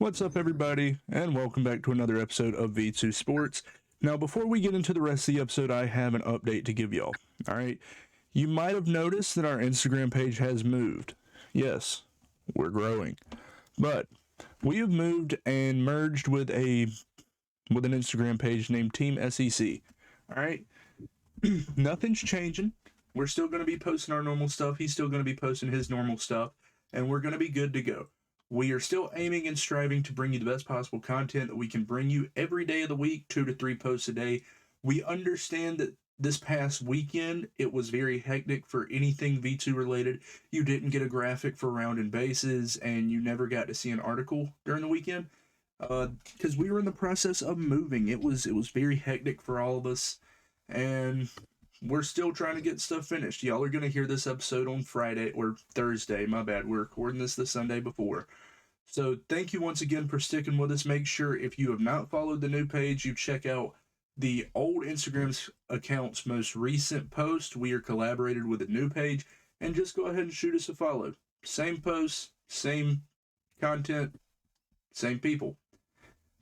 What's up, everybody, and welcome back to another episode of V2 Sports. Now, before we get into the rest of the episode, I have an update to give y'all. All right, you might have noticed that our Instagram page has moved. Yes, we're growing, but we have moved and merged with an Instagram page named Team SEC. All right, nothing's changing. We're still going to be posting our normal stuff. He's still going to be posting his normal stuff, and we're going to be good to go. We are still aiming and striving to bring you the best possible content that we can bring you every day of the week, 2 to 3 posts a day. We understand that this past weekend it was very hectic for anything V2 related. You didn't get a graphic for Roundin bases, and you never got to see an article during the weekend because we were in the process of moving. It was very hectic for all of us, and we're still trying to get stuff finished. Y'all are going to hear this episode on Friday or Thursday. My bad. We're recording this the Sunday before. So thank you once again for sticking with us. Make sure if you have not followed the new page, you check out the old Instagram's account's most recent post. We are collaborated with a new page, and just go ahead and shoot us a follow. Same posts, same content, same people.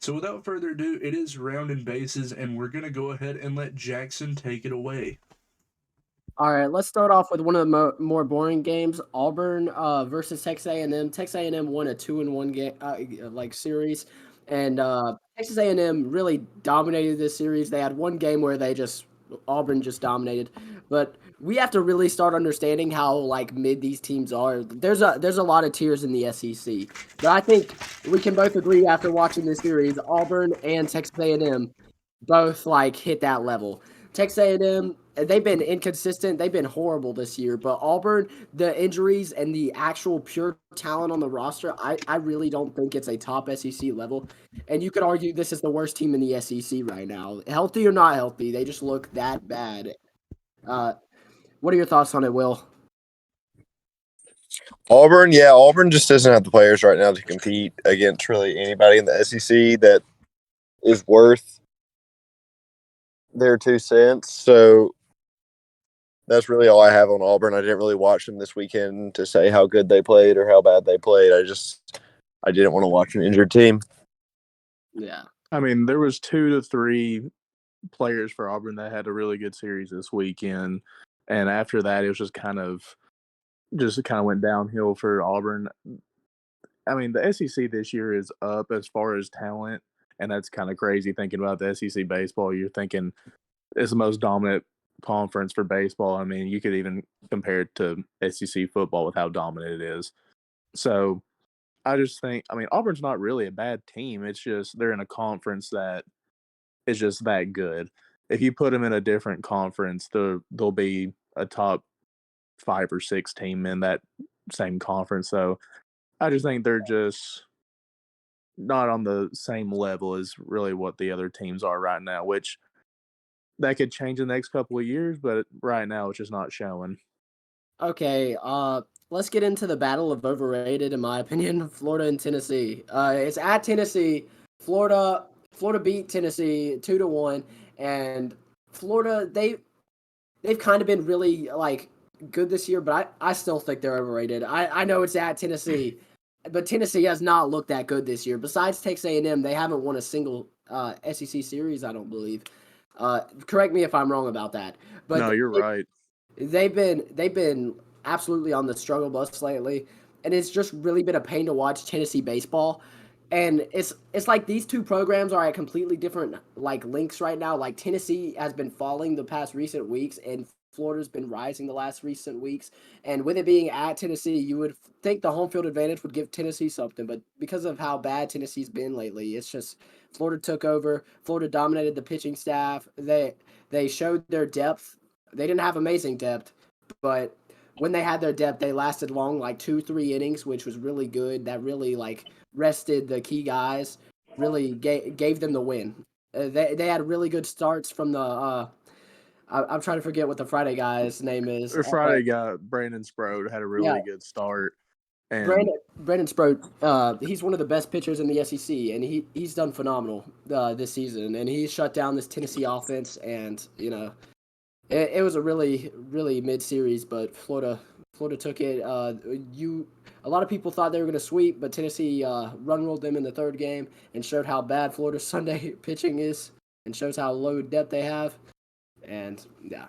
So without further ado, it is Roundin bases, and we're going to go ahead and let Jackson take it away. All right, let's start off with one of the more boring games: Auburn versus Texas A&M. Texas A&M won a 2-1 game series, and Texas A&M really dominated this series. They had one game where Auburn just dominated, but we have to really start understanding how mid these teams are. There's a lot of tiers in the SEC, but I think we can both agree after watching this series, Auburn and Texas A&M both hit that level. Texas A&M, they've been inconsistent. They've been horrible this year. But Auburn, the injuries and the actual pure talent on the roster, I really don't think it's a top SEC level. And you could argue this is the worst team in the SEC right now. Healthy or not healthy, they just look that bad. Uh, what are your thoughts on it, Will? Auburn just doesn't have the players right now to compete against really anybody in the SEC that is worth their 2 cents. So that's really all I have on Auburn. I didn't really watch them this weekend to say how good they played or how bad they played. I didn't want to watch an injured team. Yeah. I mean, there was 2 to 3 players for Auburn that had a really good series this weekend, and after that, it was just kind of went downhill for Auburn. I mean, the SEC this year is up as far as talent, and that's kind of crazy thinking about the SEC baseball. You're thinking it's the most dominant conference for baseball. I mean, you could even compare it to SEC football with how dominant it is. So I just think, I mean, Auburn's not really a bad team. It's just they're in a conference that is just that good. If you put them in a different conference, they'll be a top 5 or 6 team in that same conference. So I just think they're just not on the same level as really what the other teams are right now, which that could change in the next couple of years, but right now it's just not showing. Okay, let's get into the battle of overrated, in my opinion, Florida and Tennessee. It's at Tennessee. Florida beat Tennessee 2-1, and Florida they've kind of been really good this year, but I still think they're overrated. I know it's at Tennessee, but Tennessee has not looked that good this year. Besides Texas A&M, they haven't won a single SEC series, I don't believe. Correct me if I'm wrong about that. But No, you're right. they've been absolutely on the struggle bus lately, and it's just really been a pain to watch Tennessee baseball. And it's like these two programs are at completely different links right now. Like Tennessee has been falling the past recent weeks, and Florida's been rising the last recent weeks. And with it being at Tennessee, you would think the home field advantage would give Tennessee something, but because of how bad Tennessee's been lately, it's just Florida took over. Florida dominated the pitching staff. They showed their depth. They didn't have amazing depth, but when they had their depth, they lasted long, 2, 3 innings, which was really good. That really rested the key guys, really gave them the win. They had really good starts from the. I'm trying to forget what the Friday guy's name is. Our Friday guy, Brandon Sprode, had a Yeah, really good start. And Brandon Sproat, he's one of the best pitchers in the SEC, and he's done phenomenal this season, and he shut down this Tennessee offense, and it was a really, really mid series, but Florida Florida took it. A lot of people thought they were going to sweep, but Tennessee run rolled them in the third game and showed how bad Florida's Sunday pitching is, and shows how low depth they have. And yeah,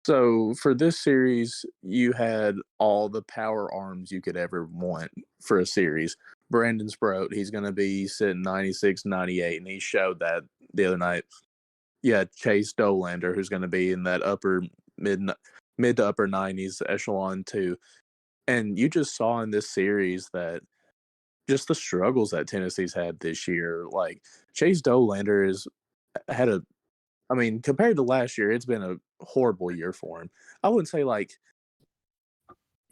So for this series, you had all the power arms you could ever want for a series. Brandon Sproat, he's going to be sitting 96, 98, and he showed that the other night. Yeah, Chase Dolander, who's going to be in that mid to upper 90s echelon too. And you just saw in this series that just the struggles that Tennessee's had this year. Like Chase Dolander compared to last year, it's been a horrible year for him. I wouldn't say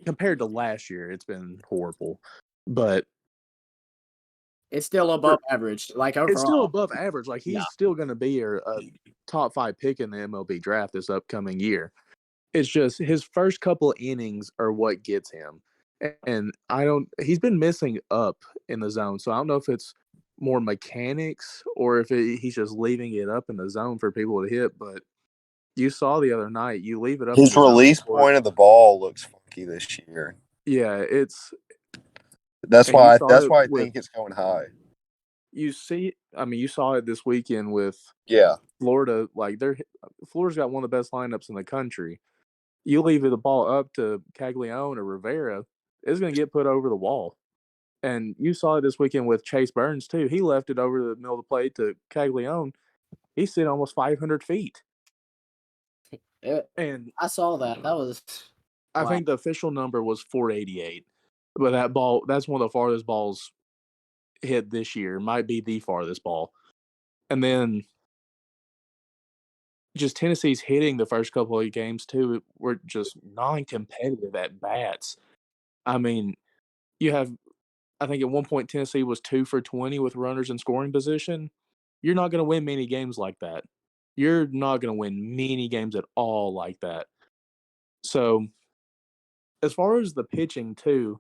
compared to last year, it's been horrible, but it's still above average. Like overall, it's still above average. Like he's Yeah. still going to be a top 5 pick in the MLB draft this upcoming year. It's just his first couple of innings are what gets him. And he's been missing up in the zone. So I don't know if it's more mechanics or if he's just leaving it up in the zone for people to hit. But you saw the other night, you leave it up. His release point of the ball looks funky this year. Yeah, that's why I think it's going high. You saw it this weekend with Florida. Like Florida's got one of the best lineups in the country. You leave the ball up to Caglione or Rivera, it's going to get put over the wall. And you saw it this weekend with Chase Burns, too. He left it over the middle of the plate to Caglione. He's sitting almost 500 feet. And I saw that. That was. I think the official number was 488. But that's one of the farthest balls hit this year. Might be the farthest ball. And then just Tennessee's hitting the first couple of games, too, were just non-competitive at bats. I mean, I think at one point Tennessee was 2 for 20 with runners in scoring position. You're not going to win many games like that. You're not going to win many games at all like that. So, as far as the pitching, too,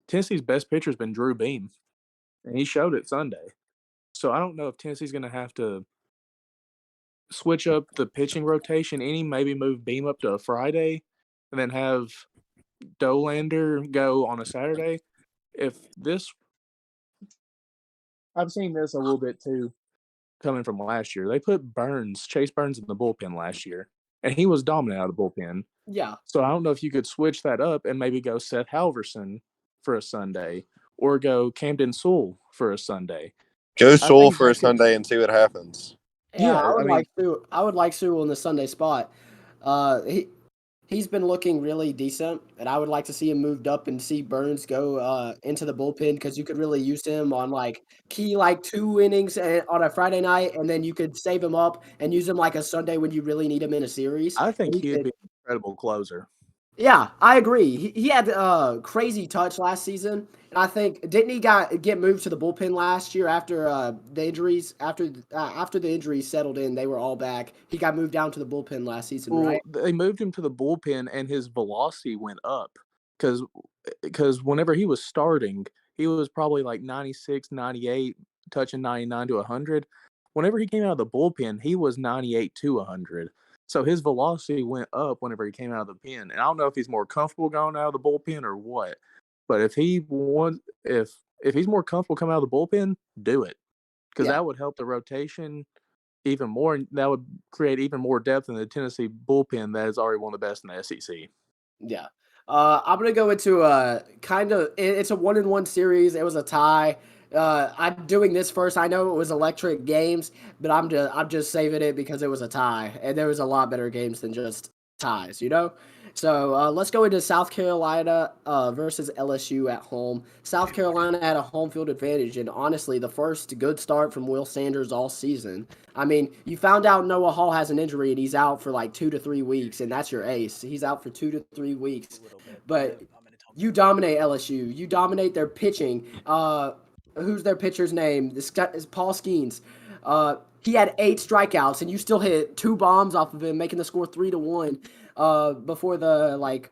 Tennessee's best pitcher has been Drew Beam, and he showed it Sunday. So, I don't know if Tennessee's going to have to switch up the pitching rotation maybe move Beam up to a Friday, and then have Dolander go on a Saturday. I've seen this a little bit too, coming from last year. They put Chase Burns in the bullpen last year, and he was dominant out of the bullpen. Yeah. So I don't know if you could switch that up and maybe go Seth Halverson for a Sunday, or go Camden Sewell for a Sunday. Go Sewell for a Sunday and see what happens. Yeah, I would like Sewell in the Sunday spot. He's been looking really decent, and I would like to see him moved up and see Burns go into the bullpen, because you could really use him on key 2 innings on a Friday night, and then you could save him up and use him a Sunday when you really need him in a series. I think he'd be an incredible closer. Yeah, I agree. He had a crazy touch last season, and I think didn't he get moved to the bullpen last year after the injuries? After the injuries settled in, they were all back. He got moved down to the bullpen last season, right? They moved him to the bullpen, and his velocity went up because whenever he was starting, he was probably 96, 98, touching 99 to 100. Whenever he came out of the bullpen, he was 98 to 100. So his velocity went up whenever he came out of the pen. And I don't know if he's more comfortable going out of the bullpen or what. But if he's more comfortable coming out of the bullpen, do it. Because that would help the rotation even more. And that would create even more depth in the Tennessee bullpen that is already one of the best in the SEC. Yeah. I'm going to go into it's a 1-1 series. It was a tie. I'm doing this first. I know it was electric games, but I'm just saving it because it was a tie, and there was a lot better games than just ties, So let's go into South Carolina versus LSU at home. South Carolina had a home field advantage, and honestly, the first good start from Will Sanders all season. I mean, you found out Noah Hall has an injury, and he's out for 2 to 3 weeks, and that's your ace. He's out for 2 to 3 weeks, but you dominate LSU. You dominate their pitching. Who's their pitcher's name? This guy is Paul Skeens. He had 8 strikeouts, and you still hit 2 bombs off of him, making the score 3-1. Before the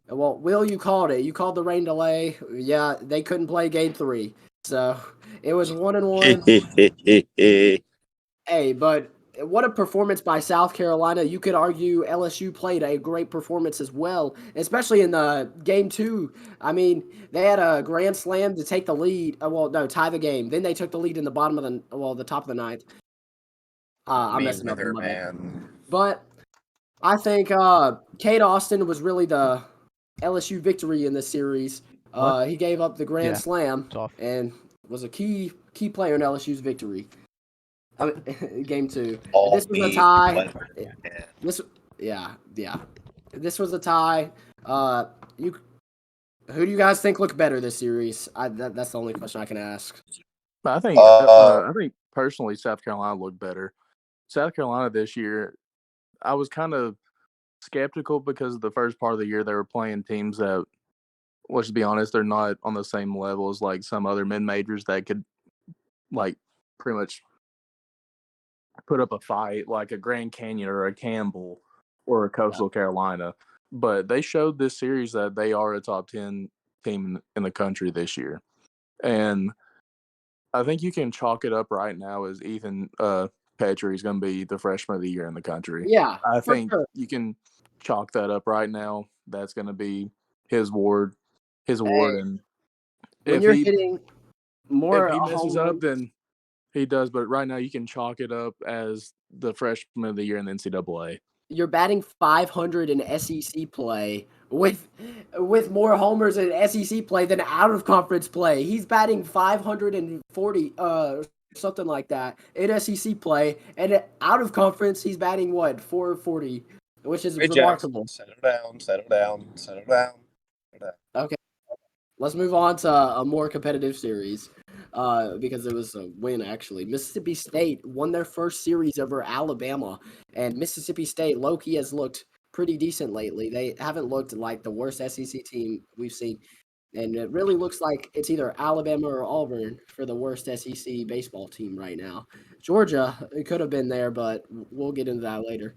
Will, you called it. You called the rain delay. Yeah, they couldn't play game 3, so it was 1-1. Hey, but what a performance by South Carolina. You could argue LSU played a great performance as well, especially in the game 2. I mean, they had a grand slam to take the lead. Tie the game. Then they took the lead in the the top of the ninth. I'm Me messing up, weather, my bad. man. But I think Cade Austin was really the LSU victory in this series. He gave up the grand slam Tough. and was a key player in LSU's victory. Game 2. All This was a me tie. weather, man. This was a tie. Who do you guys think looked better this series? That's the only question I can ask. I think personally South Carolina looked better. South Carolina this year, I was kind of skeptical because the first part of the year they were playing teams that, let's be honest, they're not on the same level as like some other mid-majors that could like pretty much put up a fight like a Grand Canyon or a Campbell or a Coastal Carolina. But they showed this series that they are a top 10 team in the country this year. And I think you can chalk it up right now as Ethan Petrie is going to be the freshman of the year in the country. Yeah, I for think sure. you can chalk that up right now. That's going to be his award. Hey, And when if you're he hitting more messes home up, then he does. But right now, you can chalk it up as the freshman of the year in the NCAA. you're batting 500 in SEC play with more homers in SEC play than out of conference play. He's batting 540, something like that in SEC play, and out of conference he's batting 440, which is Hey, remarkable. Jackson, settle down. Okay, let's move on to a more competitive series. Because it was a win, actually. Mississippi State won their first series over Alabama, and Mississippi State, low-key, has looked pretty decent lately. They haven't looked like the worst SEC team we've seen, and it really looks like it's either Alabama or Auburn for the worst SEC baseball team right now. Georgia, it could have been there, but we'll get into that later.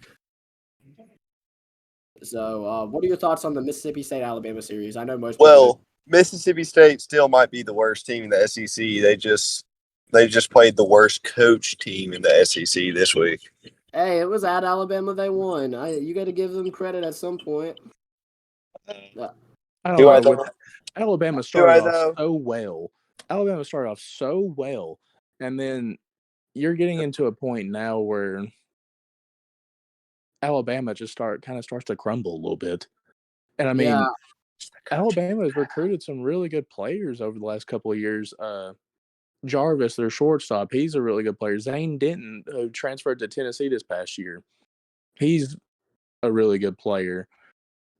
So, what are your thoughts on the Mississippi State-Alabama series? I know most people... Well, Mississippi State still might be the worst team in the SEC. They just played the worst coach team in the SEC this week. Hey, it was at Alabama they won. You got to give them credit at some point. I don't know. Alabama started off so well, and then you're getting into a point now where Alabama just starts to crumble a little bit. And I mean, Alabama has recruited some really good players over the last couple of years. Jarvis, their shortstop, he's a really good player. Zane Denton, who transferred to Tennessee this past year, he's a really good player.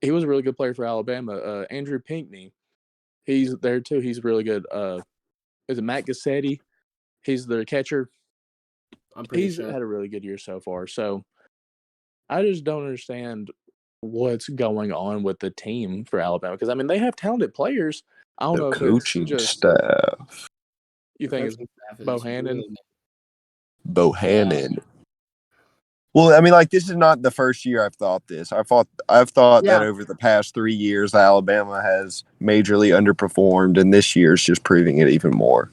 He was a really good player for Alabama. Andrew Pinckney, he's there too. He's really good. Is it Matt Gassetti? He's their catcher. He's had a really good year so far. So I just don't understand what's going on with the team for Alabama, because I mean they have talented players. I don't know if coaching it's just staff. You think it's Bohannon? Bohannon. Well, I mean, like, this is not the first year I've thought this. I've thought that over the past 3 years, Alabama has majorly underperformed, and this year is just proving it even more.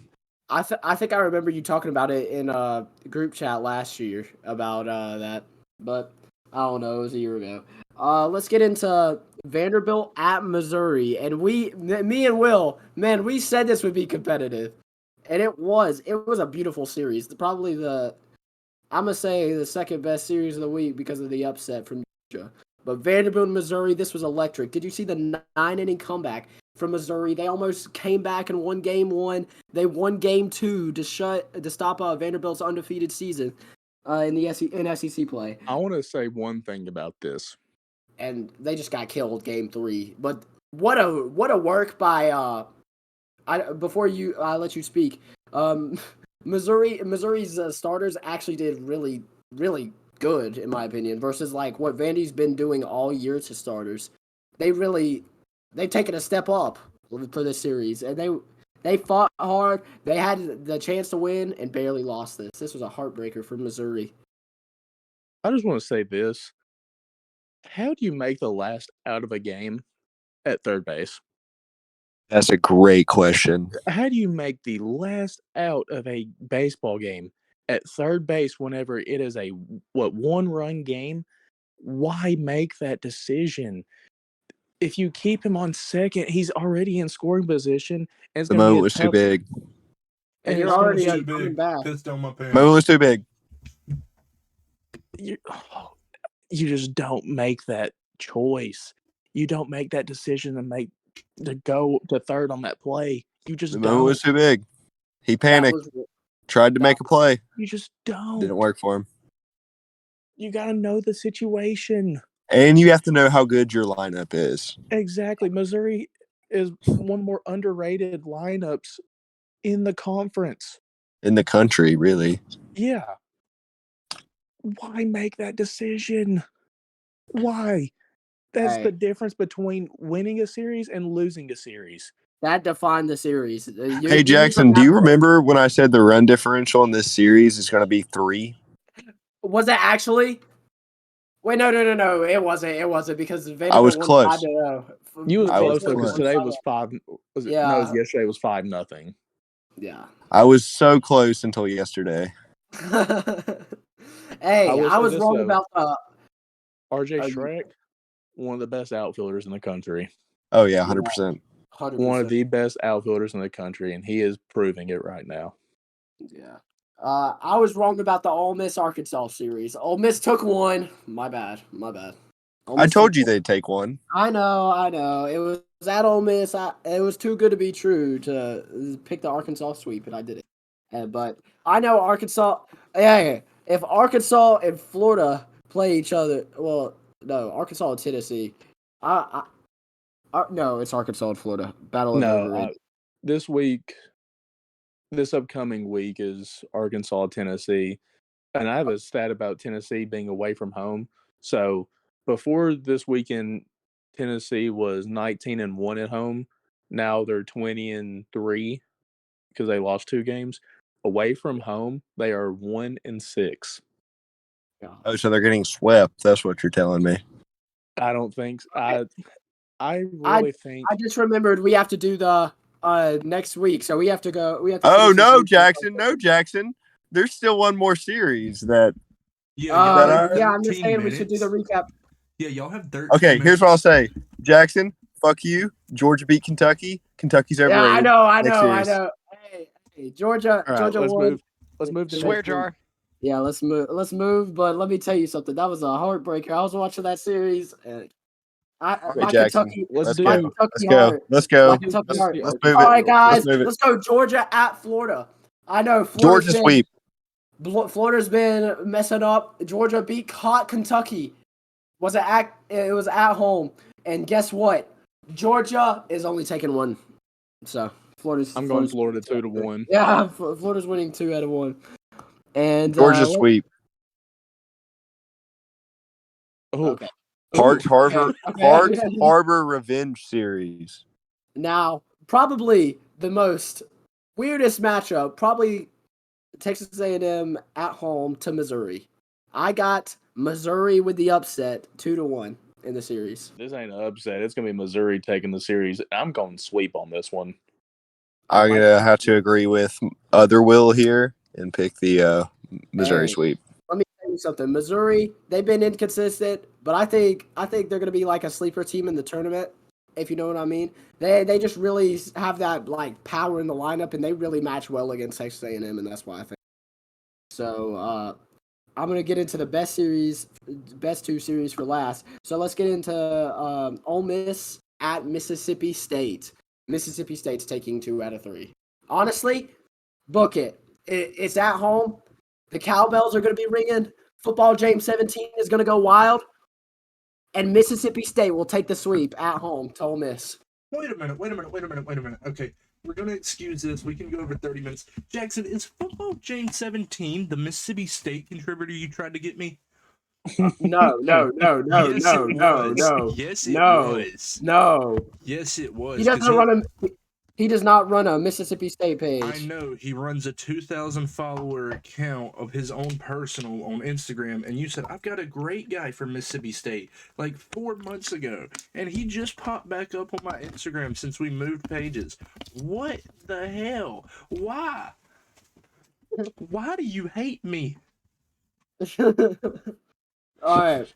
I think I remember you talking about it in a group chat last year about that, but I don't know. It was a year ago. Let's get into Vanderbilt at Missouri, and me and Will, man, we said this would be competitive, and it was. It was a beautiful series. Probably I'm going to say the second best series of the week because of the upset from Georgia. But Vanderbilt, Missouri, this was electric. Did you see the 9-inning comeback from Missouri? They almost came back and won game 1. They won game 2 to stop Vanderbilt's undefeated season in SEC play. I want to say one thing about this. And they just got killed game 3. But what a work by before I let you speak. Missouri's starters actually did really, really good, in my opinion, versus like what Vandy's been doing all year to starters. They've taken a step up for this series, and they fought hard. They had the chance to win and barely lost this. This was a heartbreaker for Missouri. I just want to say this. How do you make the last out of a game at third base? That's a great question. How do you make the last out of a baseball game at third base whenever it is a one-run game. Why make that decision? If you keep him on second, he's already in scoring position, and it's The going to be moment a was too tough. big. And And you're it's going already to be coming back. Pissed on my pants. Moment was too big. you just don't make that choice. You don't make that decision to go to third on that play. You just The don't. moment was too big. He That panicked. was Tried to make a play. You just don't. Didn't work for him. You got to know the situation. And you have to know how good your lineup is. Exactly. Missouri is one of more underrated lineups in the conference. In the country, really. Yeah. Why make that decision? Why? That's Hey. the difference between winning a series and losing a series. that defined the series. Hey, Jackson, do you remember when I said the run differential in this series is going to be 3? Was it actually? Wait, no. It wasn't because Vanderbilt I was won close. 5-0. You was I was close though because close. today was 5. Was it? Yeah. No, it was yesterday was 5-0. Yeah. I was so close until yesterday. Hey, I will I say was this, wrong though. about RJ Oh, Schreck, one of the best outfielders in the country. Oh, yeah, 100%. 100%. One of the best outfielders in the country, and he is proving it right now. Yeah. I was wrong about the Ole Miss Arkansas series. Ole Miss took one. My bad. Ole I Miss told took you one. they'd take one. I know. It was at Ole Miss. It was too good to be true to pick the Arkansas sweep, and I did it. But I know Arkansas. Yeah. If Arkansas and Florida play each other, well, no, Arkansas and Tennessee. No, it's Arkansas and Florida. Battle of overrated. This upcoming week is Arkansas, Tennessee, and I have a stat about Tennessee being away from home. So before this weekend, Tennessee was 19-1 at home. Now they're 20-3 because they lost 2 games. Away from home, they are 1-6. Oh, so they're getting swept. That's what you're telling me. I don't think I really think. I just remembered we have to do the next week, so we have to go. We have to. Oh, finish this no, week. Jackson. No, Jackson. There's still one more series that. Yeah, y'all have Yeah, I'm just 13 saying we should do the minutes. recap. Yeah, y'all have 13 Okay, minutes. here's what I'll say. Jackson, fuck you. Georgia beat Kentucky. Kentucky's overrated. Yeah, I Next know. series. Hey, Georgia, All right, Georgia let's won. move. Let's move to Swear next jar. week. Yeah, let's move. But let me tell you something. That was a heartbreaker. I was watching that series. And my Jackson, Kentucky, Let's my do. Kentucky Let's go. heart. Let's go. My Kentucky heart. Let's move All it. right, guys, Let's move it. let's go. Georgia at Florida. I know Georgia sweep. Florida's been messing up. Georgia beat hot Kentucky. It was at home. And guess what? Georgia is only taking one. So I'm going Florida 2-1. Yeah, Florida's winning 2 out of 1. And Georgia sweep. Oh, Okay. Parks Harbor Okay. Parks Harbor revenge series. Now, probably the most weirdest matchup, probably Texas A&M at home to Missouri. I got Missouri with the upset 2-1 in the series. this ain't an upset. It's gonna be Missouri taking the series. I'm going sweep on this one. I'm gonna have to agree with other Will here and pick the Missouri sweep. Let me tell you something. Missouri, they've been inconsistent, but I think they're gonna be like a sleeper team in the tournament, if you know what I mean. They just really have that like power in the lineup, and they really match well against Texas A&M, and that's why I think. So I'm gonna get into the best 2 series for last. So let's get into Ole Miss at Mississippi State. Mississippi State's taking 2 out of 3. Honestly, book it. It's at home. The cowbells are going to be ringing. Football James 17 is going to go wild. And Mississippi State will take the sweep at home to Ole Miss. Wait a minute. Okay, we're going to excuse this. We can go over 30 minutes. Jackson, is Football James 17 the Mississippi State contributor you tried to get me? No. Yes, it was. No. Yes, it was. He does not run a Mississippi State page. I know. He runs a 2,000 follower account of his own personal on Instagram, and you said, I've got a great guy from Mississippi State, like 4 months ago, and he just popped back up on my Instagram since we moved pages. What the hell? Why? Why do you hate me? All right,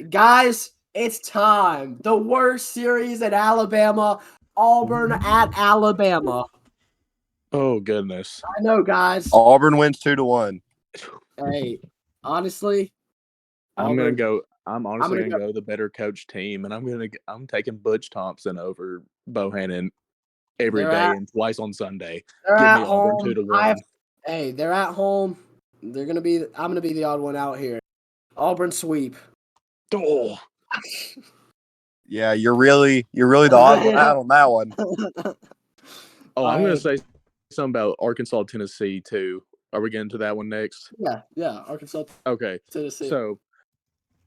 guys, it's time. The worst series in Alabama, Auburn at Alabama. Oh goodness. I know, guys. Auburn wins 2-1. Hey, honestly, I'm gonna Auburn. go. I'm honestly gonna gonna go the better coach team, and I'm taking Butch Thompson over Bohannon every They're day at and twice on Sunday. they're Give at me Auburn home. 2-1. They're at home. They're gonna be. I'm gonna be the odd one out here. Auburn sweep. Oh, Yeah, you're really the odd one out on that one. I'm All gonna right. say something about Arkansas, Tennessee too. Are we getting to that one next? Yeah. Arkansas, Okay. Tennessee. So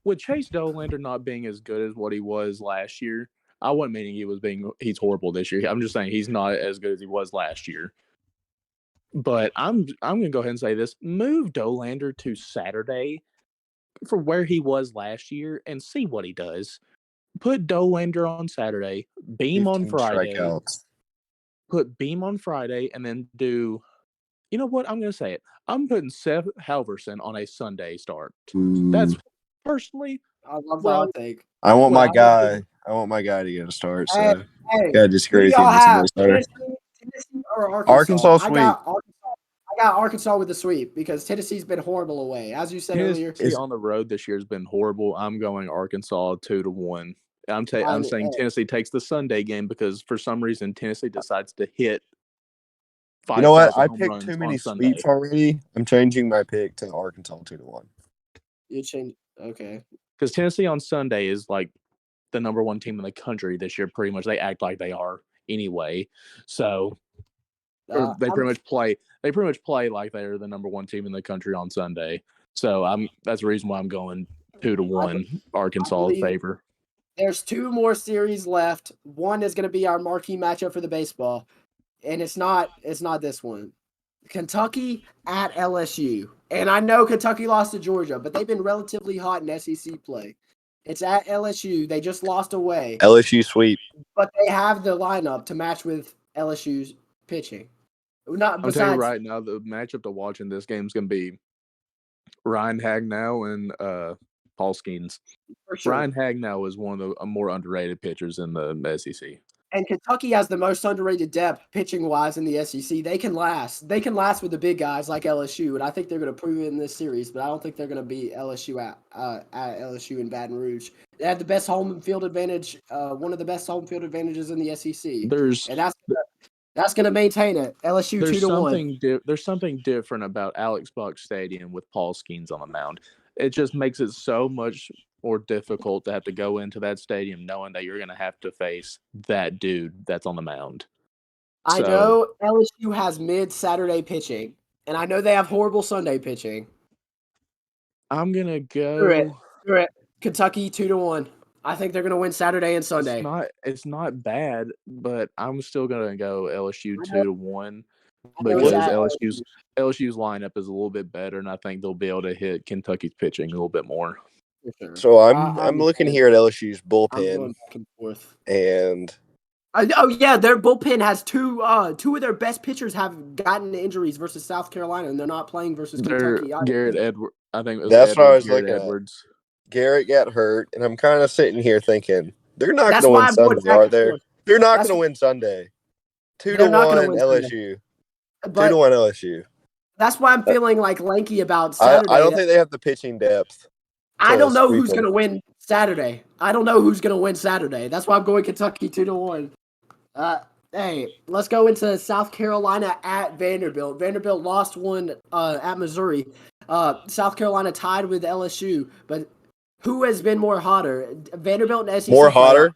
with Chase Dolander not being as good as what he was last year, I wasn't meaning he's horrible this year. I'm just saying he's not as good as he was last year. But I'm gonna go ahead and say this: move Dolander to Saturday for where he was last year and see what he does. Put Dolander on Saturday, Beam on 15 Friday, strikeouts. put Beam on Friday, and then do. You know what? I'm gonna say it. I'm putting Seth Halverson on a Sunday start. That's Ooh. personally I love the what I hot take. I want what my I would do. guy. I want my guy to get a start. Hey, So hey, gotta who disagree do with you. y'all This is have? my starter. Tennessee or Arkansas? Arkansas sweep. I got Arkansas with the sweep because Tennessee's been horrible away, as you said earlier. Tennessee on the road this year has been horrible. I'm going Arkansas 2-1. I'm saying Tennessee takes the Sunday game because for some reason Tennessee decides to hit You know what? 5,000 I home picked runs too many on Sunday. sweeps already. I'm changing my pick to Arkansas 2-1. You change. Okay. Because Tennessee on Sunday is like the number one team in the country this year. Pretty much, they act like they are anyway. So they pretty much play. They pretty much play like they're the number one team in the country on Sunday. So that's the reason why I'm going 2-1 Arkansas in favor. There's two more series left. One is going to be our marquee matchup for the baseball, and it's not this one. Kentucky at LSU. And I know Kentucky lost to Georgia, but they've been relatively hot in SEC play. It's at LSU. They just lost away. LSU sweep. But they have the lineup to match with LSU's pitching. I'm telling you right now, the matchup to watch in this game is going to be Ryan Hagnow and Paul Skeens. For sure. Ryan Hagnow is one of the more underrated pitchers in the SEC. And Kentucky has the most underrated depth pitching-wise in the SEC. They can last. They can last with the big guys like LSU, and I think they're going to prove it in this series. But I don't think they're going to beat LSU at LSU in Baton Rouge. They have the best home field advantage, one of the best home field advantages in the SEC. And that's going to maintain it. LSU 2-1. There's something different about Alex Buck Stadium with Paul Skeens on the mound. It just makes it so much more difficult to have to go into that stadium knowing that you're going to have to face that dude that's on the mound. I know LSU has mid-Saturday pitching, and I know they have horrible Sunday pitching. I'm going to go. Screw it. Kentucky 2-1. I think they're going to win Saturday and Sunday. It's not bad, but I'm still going to go LSU 2-1 because LSU's lineup is a little bit better, and I think they'll be able to hit Kentucky's pitching a little bit more. Sure. So I'm looking here at LSU's bullpen. I'm going back and forth. And their bullpen has two of their best pitchers have gotten injuries versus South Carolina, and they're not playing versus Kentucky. Garrett Edwards. I think it was that's what I was Garrett looking Edwards. at. Garrett got hurt, and I'm kind of sitting here thinking they're not going to win Sunday, are they? They're not going to win Sunday. 2-1 LSU. 2-1 LSU. That's why I'm feeling like lanky about Saturday. I don't think they have the pitching depth. I don't know who's going to win Saturday. That's why I'm going Kentucky 2-1. Hey, let's go into South Carolina at Vanderbilt. Vanderbilt lost one at Missouri. South Carolina tied with LSU, but who has been more hotter? Vanderbilt and SEC more hotter?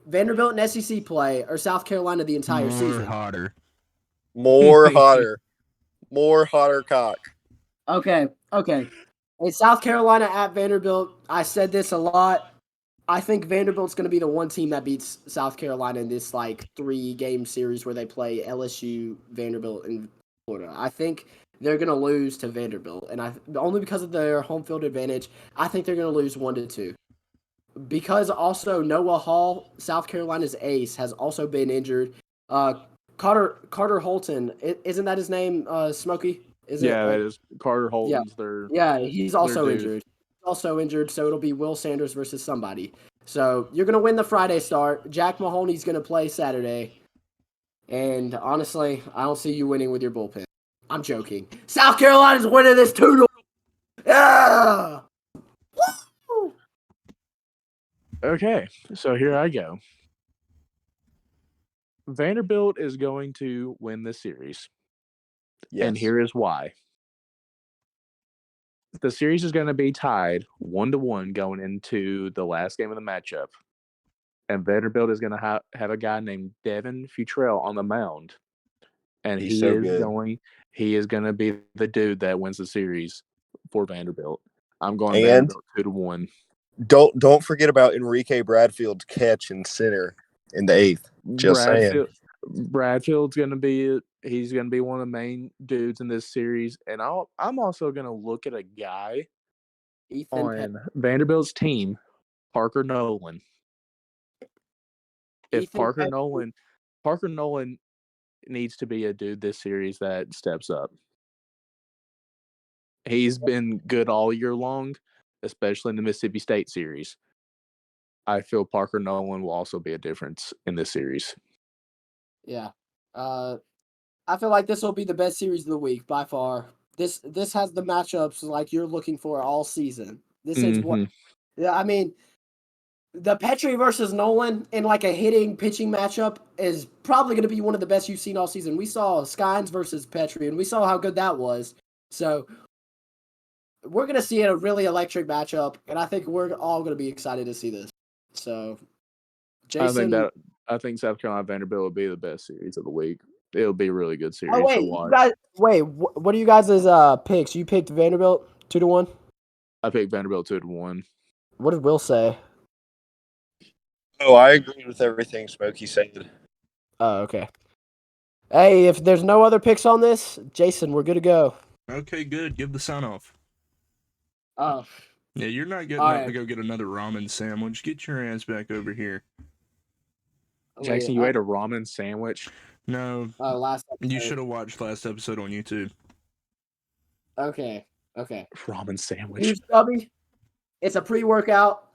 Vanderbilt and SEC play, or South Carolina the entire season? More hotter. More hotter cock. Okay. In South Carolina at Vanderbilt, I said this a lot. I think Vanderbilt's going to be the one team that beats South Carolina in this 3-game series where they play LSU, Vanderbilt, and Florida. I think they're going to lose to Vanderbilt, and only because of their home field advantage. I think they're going to lose 1-2. Because also Noah Hall, South Carolina's ace, has also been injured. Carter Holton, isn't that his name? Smokey, Is it? Yeah, that is Carter Yeah, Holton's their yeah. He's also dude. injured. Also injured, so it'll be Will Sanders versus somebody. So you're gonna win the Friday start. Jack Mahoney's gonna play Saturday. And honestly, I don't see you winning with your bullpen. I'm joking. South Carolina's winning this 2-1. Yeah! Woo! Okay, so here I go. Vanderbilt is going to win this series. Yes. And here is why. The series is going to be tied 1-1 going into the last game of the matchup. And Vanderbilt is going to have a guy named Devin Futrell on the mound. And He's he so is good. going to be the dude that wins the series for Vanderbilt. I'm going And Vanderbilt 2-1. don't forget about Enrique Bradfield's catch in center in the 8th. Just saying. Bradfield's going to be one of the main dudes in this series, and I'm also going to look at a guy on Vanderbilt's team, Parker Nolan. If Parker Nolan needs to be a dude this series that steps up. He's been good all year long, especially in the Mississippi State series. I feel Parker Nolan will also be a difference in this series. Yeah. I feel like this will be the best series of the week by far. This has the matchups like you're looking for all season. This is what yeah, I mean the Petrie versus Nolan in like a hitting pitching matchup is probably going to be one of the best you've seen all season. We saw Skynes versus Petrie, and we saw how good that was. So we're going to see a really electric matchup, and I think we're all going to be excited to see this. So, Jason, I think South Carolina Vanderbilt will be the best series of the week. It'll be a really good series oh wait, to watch. you guys, what are you guys' picks? You picked Vanderbilt 2-1. I picked Vanderbilt 2-1. What did Will say? Oh, I agree with everything Smokey said. Oh, okay. Hey, if there's no other picks on this, Jason, we're good to go. Okay, good. Give the sign off. Oh. Yeah, you're not getting up to go get another ramen sandwich. Get your ass back over here. Jackson, you ate a ramen sandwich? No. Last episode. You should have watched last episode on YouTube. Okay. Ramen sandwich. Huge Stubby. It's a pre-workout.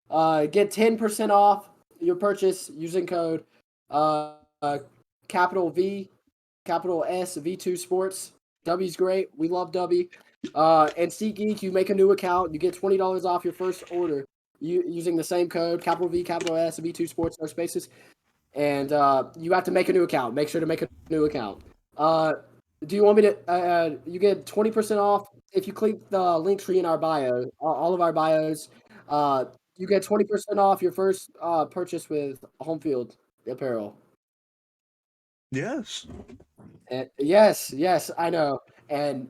Get 10% off your purchase using code capital V, capital S, V2 Sports. W's great. We love W. And SeatGeek, you make a new account. You get $20 off your first order using the same code, capital V, capital S, V2 Sports, no spaces. And you have to make a new account. Make sure to make a new account. Do you want me to? You get 20% off if you click the link tree in our bio. All of our bios. You get 20% off your first purchase with Home Field Apparel. Yes. And yes, I know. And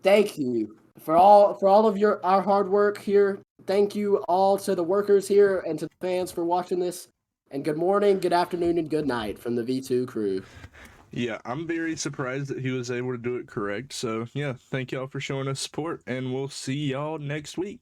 thank you for all of our hard work here. Thank you all to the workers here and to the fans for watching this. And good morning, good afternoon, and good night from the V2 crew. Yeah, I'm very surprised that he was able to do it correct. So, yeah, thank y'all for showing us support, and we'll see y'all next week.